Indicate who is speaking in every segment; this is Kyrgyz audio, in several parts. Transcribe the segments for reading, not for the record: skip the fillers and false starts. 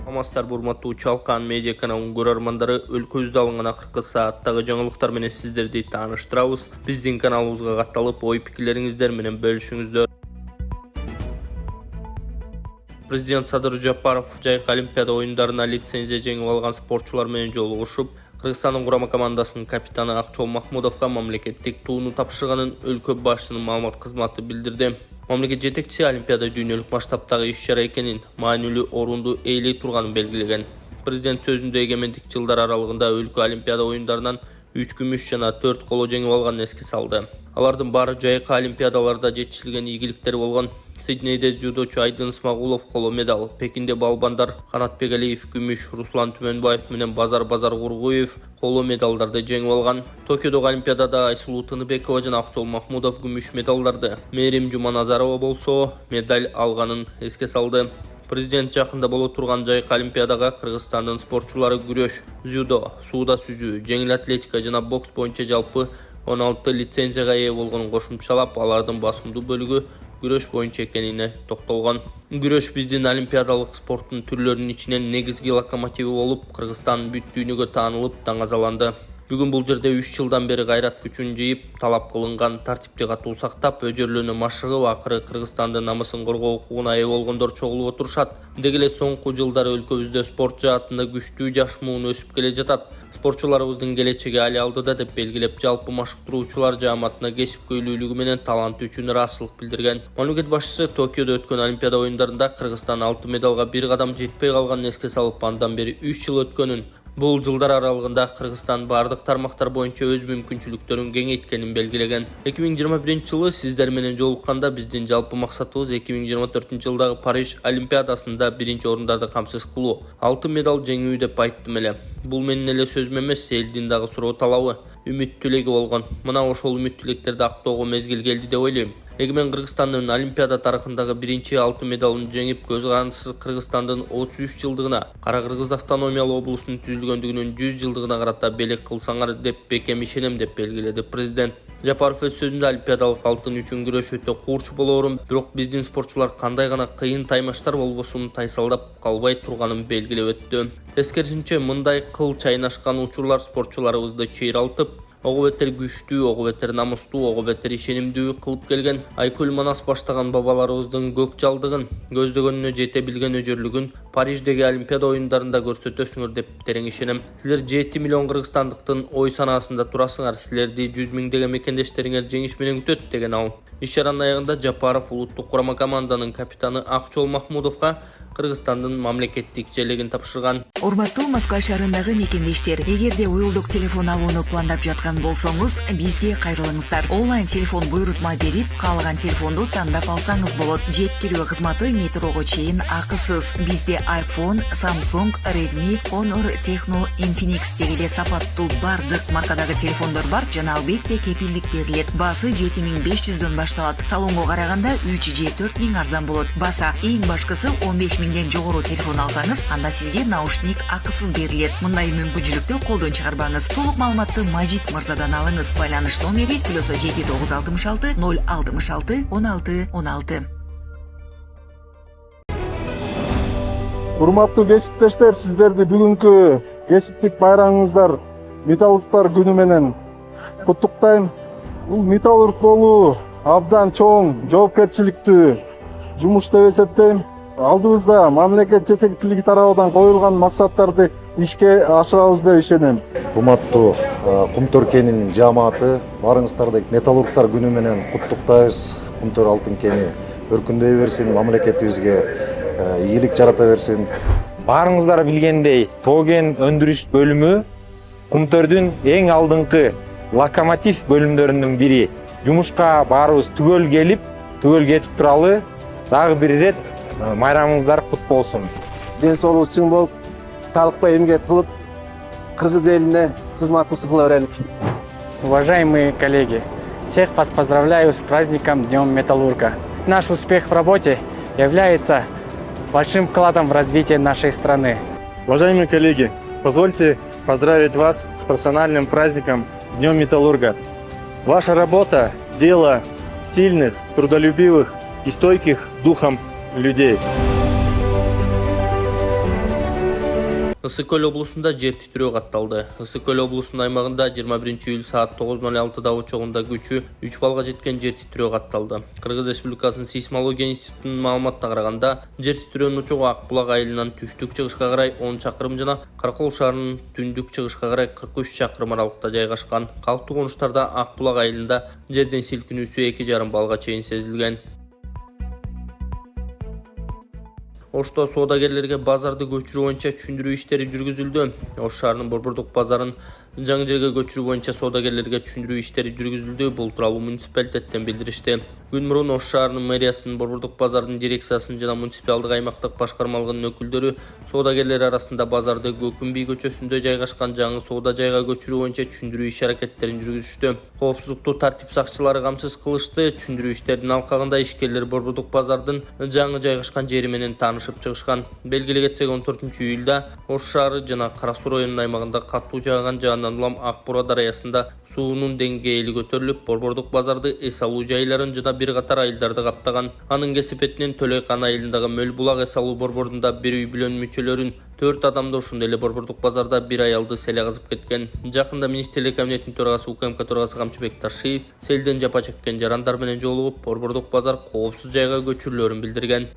Speaker 1: Амастар бурматтуу Чалкан медиа каналынын көрөрмандары, өлкөбүздө алынган акыркы сааттагы жаңылыктар менен сиздерди тааныштырабыз. Биздин каналыбызга катталып, ой-пикирлериңиздер менен бөлүшүңүздөр. Президент Садыр Жапаров жайкы Олимпиада оюндарына лицензия жеңип алган спортчулар менен жолугушуп, Кыргызстандын курама командасынын капитаны Акчол Махмудовго мамлекеттик тууну тапшырганын өлкө башчысынын маалымат кызматы билдирди. Мамлекет жетекчиси Олимпиада дүйнөлүк масштабтагы иш-чара экенин, маанилүү орунду ээлей турганын белгилеген. Президент сөзүндө эгемендик жылдар аралыгында өлкө Олимпиада оюндарынан 3 күмүш жана 4 коло жеңип алганын эске салды. Алардын баары жайкы Олимпиадаларда жетишилген ийгиликтер болгон. Сиднейде дзюдочу Айдын Исмагулов коло медаль, Пекинде балбандар Канатбек Алиев күмүш, Руслан Түмөнбаев менен Базар Кургуев коло медалдарды жеңип алган. Токиодогу Олимпиадада Айсулуу Тыныбекова жана Акчол Махмудов күмүш медалдарды, Мээрим Жуманазарова болсо медаль алганын эске салды. Президент жакында боло турган жайкы Олимпиадага Кыргызстандын спортчулары күрөш, дзюдо, сууда сүзүү, жеңил атлетика жана бокс боюнча жалпы 16 лицензияга ээ болгонун кошумчалап, алардын басымдуу бөлүгү күрөш боюнча экенине токтолгон. Күрөш биздин олимпиадалык спорттун түрлөрүнүн ичинен негизги локомотиви болуп, Кыргызстан бүт дүйнөгө таанылып, таңазаланды. Бүгүн бул жерде 3 жылдан бери кайрат күчүн жыйып, талап кылынган тартипти катуу сактап, өжөрлөнө машыгып, акыры Кыргызстандын намысын коргоо укугуна ээ болгондор чогулуп отурушат. Деги эле соңку жылдары өлкөбүздө спорт жаатында күчтүү жаш муун өсүп келе жатат. Спортчуларыбыздын келечеги али алдыда деп белгилеп, жалпы машыктыруучулар жааматына кесипкөйлүүлүгү менен таланты үчүн ыраазычылык билдирген. Мамлекет башчысы Токиодо өткөн Олимпиада оюндарында Кыргызстан 6 медалга бир кадам жетпей калганын эске салып, андан бери 3 жыл өткөнүн, бул жылдар аралыгында Кыргызстан бардык тармактар боюнча өз мүмкүнчүлүктөрүн кеңейткенин белгилеген. 2021-жылы сиздер менен жолукканда биздин жалпы максатыбыз 2024-жылдагы Париж Олимпиадасында биринчи орундарды камсыз кылуу, 6 медаль жеңүү деп айттым эле. Бул менин эле сөзүм эмес, элдин дагы суроо талабы, үмүт тилеги болгон. Мына ошол үмүт тилектерди актоого мезгил келди деп ойлойм. Эгемен Кыргызстандын Олимпиада тарыхындагы биринчи 6 медалын жеңип, көз карандысыз Кыргызстандын 33 жылдыгына, Кара Кыргыз автономиялуу облусунун түзүлгөндүгүнүн 100 жылдыгына карата белек кылсаңар деп бекем ишенем деп белгиледи президент. Жапаров өз сөзүндө олимпиадалык алтын үчүн күрөш өтө курч болоорун, бирок биздин спортчулар кандай гана кыйын таймаштар болбосун тайсалдап калбай турганын белгилеп өттү. Тескерисинче, мындай кыл чайнашкан учурлар спортчуларыбызды чыйралтып, ого бетер күчтүү, ого бетер намустуу, ого бетер ишенимдүү кылып келген. Айкүл Манас баштаган бабаларыбыздын көк жалдыгын, көздөгөнүнө жете билген өжөрлүгүн Париждеги Олимпиада оюндарында көрсөтөсүңөр деп терең ишенем. Силер 7 миллион кыргызстандыктын ой санаасында турасыңар, силерди 100 миңдеген мекендештериңер жеңиш менен күтөт деген ал. Иш-чаранын аягында Жапаров улуттук курама команданын капитаны Акчол Махмудовго Кыргызстандын мамлекеттик желегин тапшырган.
Speaker 2: Урматтуу Москва шаарындагы мекендештер, эгерде уюлдук телефон алууну пландап жаткан болсоңуз, бизге кайрылыңыздар. Онлайн телефон буйрутма берип, каалаган телефонду тандап алсаңыз болот. Жеткирүү кызматы метрого чейин акысыз. Бизде iPhone, Samsung, Redmi, Honor, Tecno, Infinix дегеле сапаттуу бардык маркадагы телефондор бар жана албетте кепилдик берилет. Баасы 7500дөн башталат. Салонго караганда 3 же 4 миң арзан болот. Баса эң башкысы 15 миңден жогору телефон алсаңыз, анда сизге наушник акысыз берилет. Мындай мүмкүнчүлүктү колдон чыгарбаңыз. Толук маалыматты Мажит мырзадан алыңыз. Байланыш номери +7 966 066 16 16.
Speaker 3: Урматтуу кесиптештер, сиздерди бүгүнкү кесиптик байрамыңыздар металлургтар күнү менен куттуктайм. Бул металлург болуу абдан чоң, жоопкерчиликтүү жумуш деп эсептейм. Алдыбызда мамлекет жетекчилиги тарабынан коюлган максаттарды ишке ашырабыз деп ишенем.
Speaker 4: Урматтуу Кумтөр кенинин жааматы, барыңыздарды металлургтар күнү менен куттуктайбыз. Кумтөр алтын кени өркүндөй берсин, мамлекетибизге ийгилик жарата берсин.
Speaker 5: Барыңыздар билгендей, тоо кен өндүрүш бөлүмү Кумтөрдүн эң алдыңкы локомотив бөлүмдөрүнүн бири. Жумушка баарыбыз түгөл келип, түгөл кетип туралы дагы бир ирет майрамыңыздар кут болсун.
Speaker 6: Ден соолугубуз чың болуп, талыкпай эмгек кылып, кыргыз элине кызматыбызды кыла берелик.
Speaker 7: Уважаемые коллеги, всех вас поздравляю с праздником Днем Металлурга. Наш успех в работе является большим вкладом в развитие нашей страны.
Speaker 8: Уважаемые коллеги, позвольте поздравить вас с профессиональным праздником с Днем Металлурга. Ваша работа – дело сильных, трудолюбивых и стойких духом людей.
Speaker 1: Ысык Көл облусунда жер титирөө катталды. Ысык Көл облусунун аймагында 21 июль саат 9:06 учогунда күчү 3 балга жеткен жер титирөө катталды. Кыргыз Республикасынын сейсмология институтунун маалыматына караганда, жер титирөөнүн учогу Ак булак айылынан түштүк-чыгышка карай 10 чакырым жана Каракол шаарынын түндүк-чыгышка карай 43 чакырым аралыкта жайгашкан. Калктуу конуштарда Ак булак айылында жерден силкинүүсү 2,5 балга чейин сезилген. Ошто соодагерлерге базарды көчүрүү боюнча түшүндүрүү иштери жүргүзүлдү. Ош шаарынын Борбордук базарын жаңы жерге көчүрүү боюнча соодагерлерге түшүндүрүү иштери жүргүзүлдү. Бул тууралуу муниципалитеттен билдиришти. Күн мурун Ош шаарынын мэриясынын Борбордук базардын дирекциясынын жана муниципалдык аймактык башкармалыгынын өкүлдөрү соодагерлер арасында базарды Көкүмбий көчөсүндө жайгашкан жаңы соода жайга көчүрүү боюнча түшүндүрүү иш-аракеттерин жүргүзүштү. Коопсуздукту тартип сакчылары камсыз кылышты. Түшүндүрүү иштеринин алкагында ишкерлер Борбордук базардын жаңы жайгашкан жери менен таанышып чыгышкан. Белгилей кетсек, 14 июлда Ош шаары жана Кара Суу районунун аймагында катуу жааган жаандан улам Ак Бура дарыясында суунун деңгээли көтөрүлүп, Борбордук базарды эс алуу жайларын жана бир катар айылдарды каптаган. Анын кесипетинен Төлөйкан айылындагы Мөл булак эс алуу борборунда бир үй бүлөнүн мүчөлөрүн 4 адамды, ошондой эле Борбордук базарда бир аялды селе казып кеткен. Жакында Министрлик кабинетинин төрагасы УКМК төрагасы Камчыбек Таршиев селден жапа чеккен жарандар менен жолугуп, Борбордук базар коопсуз жайга көчүрүлөрүн билдирген.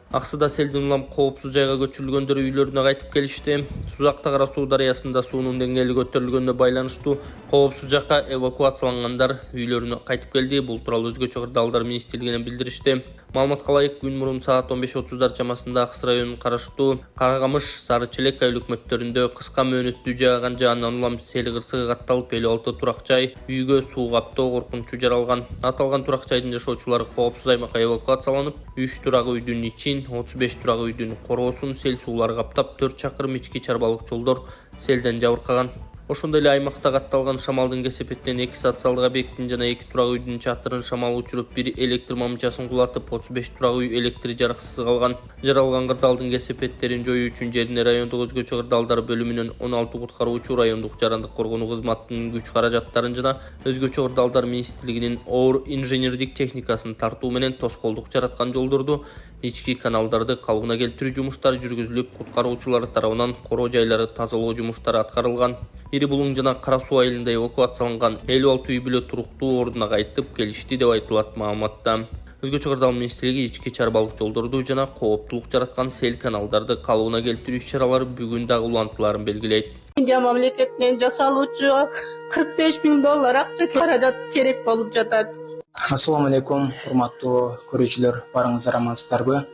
Speaker 1: Аксыда селдин улам коопсуз жайга көчүрүлгөндөр үйлөрүнө кайтып келишти. Сузакта Кара Суу дарыясында суунун деңгээли көтөрүлгөнүнө байланыштуу коопсуз жакка эвакуациялангандар үйлөрүнө кайтып келди. Бул тууралуу Өзгөчө кырдаалдар министрлигинен билдиришти. Маалыматка ылайык, күн мурун саат 15:30 чамасында Аксы районунун караштуу Каракамыш, Сары Челек айыл өкмөттөрүндө кыска мөөнөттүү жааган жаандан улам сел кырсыгы катталып, 56 турак жай үйгө суу каптоо коркунучу жаралган. Аталган турак жайдын жашоочулары коопсуз аймакка эвакуацияланып, 3 турак үйдүн ичин, 35 турак үйдүн короосун сел суулары каптап, 4 чакырым ички чарбалык жолдор селден жабыркаган. Ошондой эле аймакта катталган шамалдын кесепетинен 2 социалдык объекттин жана 2 турак үйдүн чатырын шамал учуруп, 1 электр мамычасын кулатып, 35 турак үй электри жарыксыз калган. Жаралган кырдаалдын кесепеттерин жоюу үчүн жерине райондук Өзгөчө кырдаалдар бөлүмүнөн 16 куткаруучу, райондук жарандык коргонуу кызматынын күч каражаттарын жана Өзгөчө кырдаалдар министрлигинин оор инженердик техникасын тартуу менен тоскоолдук жараткан жолдорду, ички каналдарды калыбына келтирүү жумуштары жүргүзүлүп, куткаруучулар тарабынан короо жайлары тазалоо жумуштары аткарылган. Ири Булуң жана Кара Суу айылында эвакуацияланган 56 үй бүлө туруктуу ордуна кайтып келишти деп айтылат маалыматта. Өзгөчө кырдаал министрлиги ички чарбалык жолдорду жана кооптулук жараткан сел каналдарды калыбына келтирүү иш-чаралары бүгүн дагы улантыларын белгилейт.
Speaker 9: Индия мамлекетинен жасалуучу $45,000 акча каражат керек болуп жатат.
Speaker 10: Ассаламу алейкум, урматтуу көрүүчүлөр, барыңыздар амансыздарбы?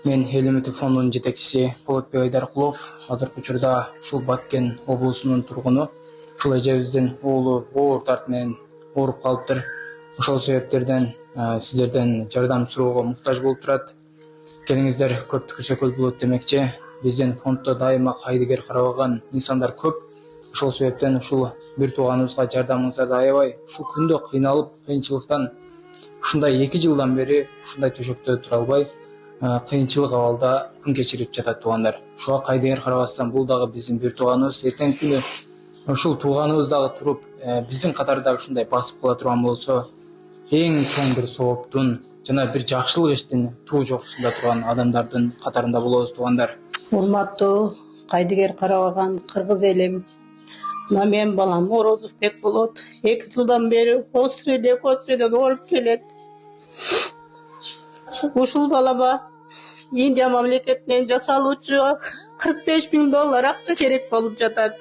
Speaker 10: Мен Эл үмүтү фондунун жетекчиси Болотбек Айдаркулов. Азыркы учурда ушул Баткен облусунун тургуну. Ушул эжебиздин уулу оор дарт менен ооруп калыптыр. Ошол себептерден сиздерден жардам суроого муктаж болуп турат. Келиңиздер, көптү көсөкөл болот демекчи. Биздин фонддо дайыма кайдыгер карабаган инсандар көп. Ошол себептен ушул бир тууганыбызга жардамыңыздарды аябай, ушул күндө кыйналып, кыйынчылыктан ушундай 2 жылдан бери ушундай төшөктө тура албай, кыйынчылык абалда күн кечирип жатат туугандар. Ушуга кайдыгер карабастан бул дагы биздин бир тууганыбыз. Эртеңки күнү ушул тууганыбыз дагы туруп, биздин катарда ушундай басып кала турган болсо, эң чоң бир сооптун жана бир жакшылык иштин туу жокусунда турган адамдардын катарында болобуз туугандар.
Speaker 9: Урматтуу кайдыгер карабаган кыргыз элим, мына менин балам Орозовбек болот. 2 жылдан бери Остроден ооруп келет. Ушул балама Индия мамлекетинен жасалуучу $45,000 акча керек болуп жатат.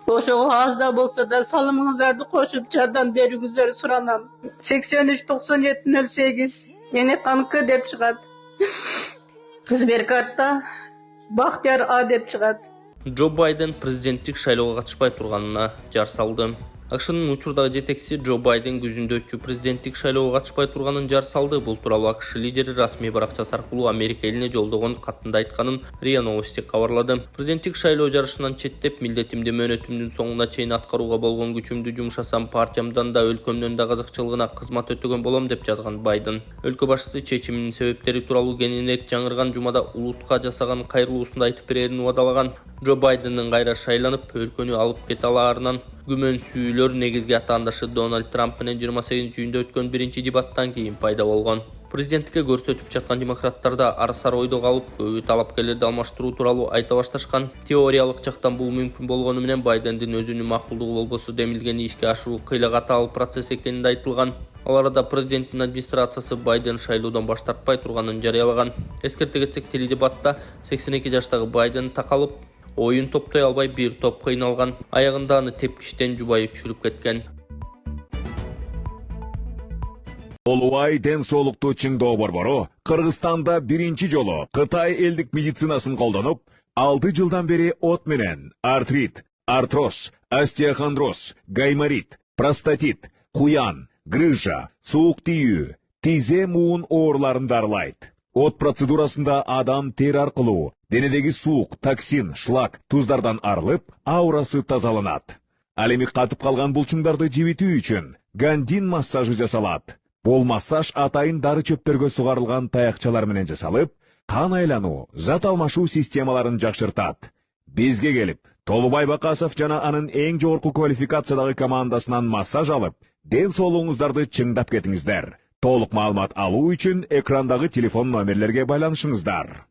Speaker 9: Ошого аз да болсо да салымыңыздарды кошуп жардам берүүңүздөрдү суранам. 839708 Энеканкы деп чыгат. Сберкартта Бактияр А деп чыгат.
Speaker 1: Джо Байден президенттик шайлоого катышпай турганына жар салды. АКШнын учурдагы жетекчиси Джо Байден күзүндө өтчү президенттик шайлоого катышпай турганын жар салды. Бул тууралуу АКШ лидери расмий баракчасы аркылуу Америка элине жолдогон катында айтканын РИА Новости кабарлады. Президенттик шайлоо жарышынан четтеп, милдетимди мөөнөтүмдүн соңуна чейин аткарууга болгон күчүмдү жумшасам, партиямдан да өлкөмдөн да кызыкчылыгына кызмат өтөгөн болом деп жазган Байден. Өлкө башчысы чечиминин себептери тууралуу кеңирээк жаңырган жумада улутка жасаган кайрылуусунда айтып берерин убадалаган. Джо Байдендин кайра шайланып, өлкөнү алып кете алаарынан күмөнсүүлөр негизги атаандашы Дональд Трамп менен 28 июнда өткөн биринчи дебаттан кийин пайда болгон. Президенттикке көрсөтүп жаткан демократтарда ар-сар ойдо калып, көбү талапкерлерди алмаштыруу тууралуу айта башташкан. Теориялык жактан бул мүмкүн болгону менен Байдендин өзүнүн макулдугу болбосо демилгени ишке ашыруу кыйла катаал процесс экени айтылган. Ал арада президенттин администрациясы Байден шайлоодан баш тартпай турганын жарыялаган. Эскерте кетсек, теледебатта 82 жаштагы Байден такалып, оюн топтой албай бир топ кыйналган. Аягында аны тепкичтен жубайы түшүрүп кеткен.
Speaker 11: Олуай ден соолукту чыңдоо борбору Кыргызстанда биринчи жолу Кытай элдик медицинасын колдонуп, 6 жылдан бери от менен артрит, артроз, остеохондроз, гайморит, простатит, куян, грыжа, суук тийүү, тизе муун ооруларын дарылайт. От процедурасында адам тер аркылуу денедеги суук, токсин, шлак, туздардан арылып, аурасы тазаланат. Ал эми катып калган булчуңдарды жибитүү үчүн гандин массажы жасалат. Бул массаж атайын дары чөптөргө сугарылган таякчалар менен жасалып, кан айлануу, зат алмашуу системаларын жакшыртат. Бизге келип, Толубай Бакасов жана анын эң жогорку квалификациядагы командасынан массаж алып, ден соолугуңуздарды чыңдап кетиңиздер. Толук маалымат алуу үчүн экрандагы телефон номерлерге байланышыңыздар.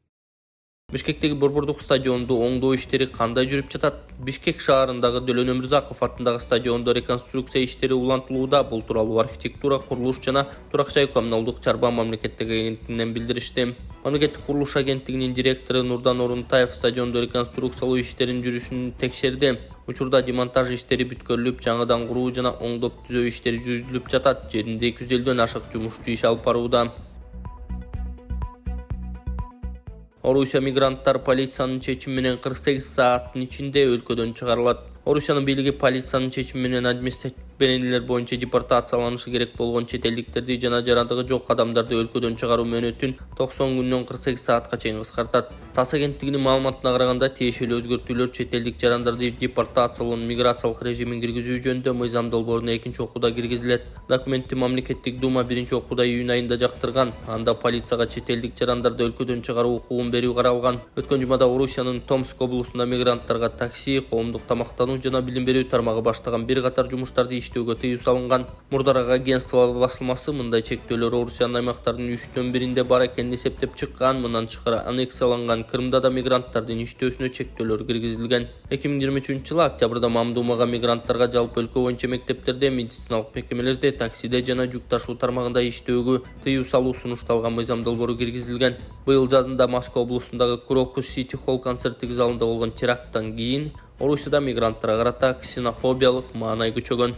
Speaker 1: Бишкектеги борбордук стадионду оңдоо иштери кандай жүрүп жатат? Бишкек шаарындагы Дөлөн Өмүрзаков атындагы стадиондо реконструкция иштери улантылууда. Бул тууралуу архитектура, курулуш жана турак жай коммуналдык чарба мамлекеттик агенттигинен билдиришти. Мамлекеттик курулуш агенттигинин директору Нурдан Орунтаев стадионду реконструкциялоо иштеринин жүрүшүн текшерди. Учурда демонтаж иштери бүткөрүлүп, жаңыдан куруу жана оңдоп түзөө иштери жүргүзүлүп жатат. Жеринде 250дөн ашык жумушчу иш алып барууда. Орусия мигранттар полициянын чечими менен 48 сааттын ичинде өлкөдөн чыгарылат. Орусиянын бийлиги полициянын чечими менен административнелер боюнча депортацияланышы керек болгон чет элдиктерди жана жарандыгы жок адамдарды өлкөдөн чыгаруу мөөнөтүн 90 күндөн 48 саатка чейин кыскартат. ТАСС агенттигинин маалыматына караганда, тиешелүү өзгөртүүлөр чет элдик жарандарды депортациялоонун миграциялык режимин киргизүү жөнүндө мыйзам долбооруна экинчи окууда киргизилет. Документти мамлекеттик дума биринчи окууда июнь айында жактырган. Анда полицияга чет элдик жарандарды өлкөдөн чыгаруу укугун берүү каралган. Өткөн жумада Орусиянын Томск облусунда мигранттарга такси, коомдук тамактануу жана билим берүү тармагы баштаган бир катар жумуштарды иштөөгө тыюу салынган. Мурдараак агентство басылмасы мындай чектөөлөр Орусиянын аймактарынын 3/1 бар экенин эсептеп чыккан. Мындан тышкары аннексияланган Крымда да мигранттардын иштөөсүнө чектөөлөр киргизилген. 2023-жылы октябрда Мамдумага мигранттарга жалпы өлкө боюнча мектептерде, медициналык мекемелерде, таксиде жана жүк ташуу тармагында иштөөгө тыюу салуу сунушталган мыйзам долбоору киргизилген. Быйыл жазында Москва облусундагы Крокус Сити Холл концерттик залында болгон теракттан кийин Орусияда мигранттарга карата ксенофобиялык маанай күчөгөн.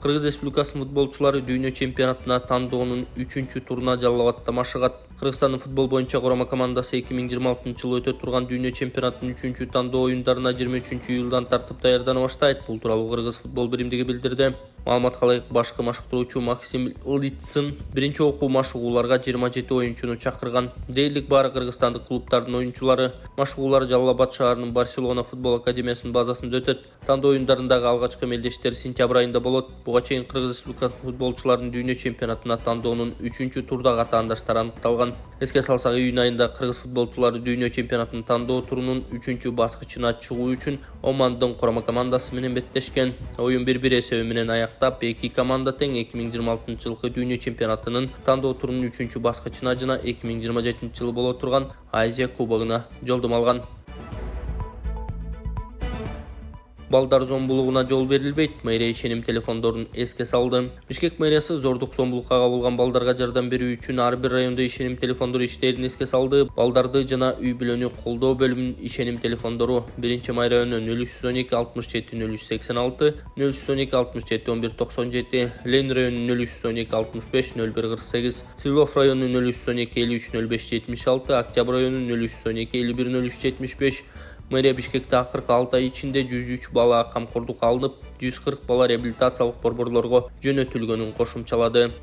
Speaker 1: Кыргыз Республикасынын футболчулары дүйнө чемпионатына тандоонун 3-туруна Жалал Абадта машыгат. Кыргызстандын футбол боюнча курама командасы 2026-жылы өтө турган дүйнө чемпионатынын 3-тандоо оюндарына 23-июлдан тартып даярдана баштайт. Бул тууралуу Кыргыз футбол биримдиги билдирди. Маалыматка ылайык, башкы машыктыруучу Максим Литцин биринчи окуу машыгууларга 27 оюнчуну чакырган. Дээрлик баары кыргызстандык клубтардын оюнчулары. Машыгуулар Жалал Абад шаарынын Барселона футбол академиясынын базасында өтөт. Тандоо оюндарындагы алгачкы мелдештер сентябрь айында болот. Буга чейин Кыргыз Республикасынын футболчуларынын дүйнө чемпионатына тандоонун 3-турдагы атаандаштары аныкталган. Эске салсак, июнь айында кыргыз футболчулары дүйнө чемпионатынын тандоо турунун 3-баскычына чыгуу үчүн Омандын курама командасы менен беттешкен. Оюн 1-1 эсеби менен аяктап, эки команда тең 2026-жылкы дүйнө чемпионатынын тандоо турунун 3-баскычына жана 2027-жылы боло турган Азия кубогуна жолдомо алган. Балдар зомбулугуна жол берилбейт. Мэрия ишеним телефондорун эске салды. Бишкек мэриясы зордук зомбулукка кабылган балдарга жардам берүү үчүн ар бир райондо ишеним телефондору иштерин эске салды. Балдарды жана үй бүлөнү колдоо бөлүмүнүн ишеним телефондору 1-Май району 0312 67 0386, 0312 67 1197, Лен району 0312 65 0148, Силов району 0312 53 05 76, Октябрь району 0312 51 03 75. Мэрия Бишкекте акыркы 6 ай ичинде 103 бала камкордукка алынып, 140 бала реабилитациялык борборлорго жөнөтүлгөнүн кошумчалады.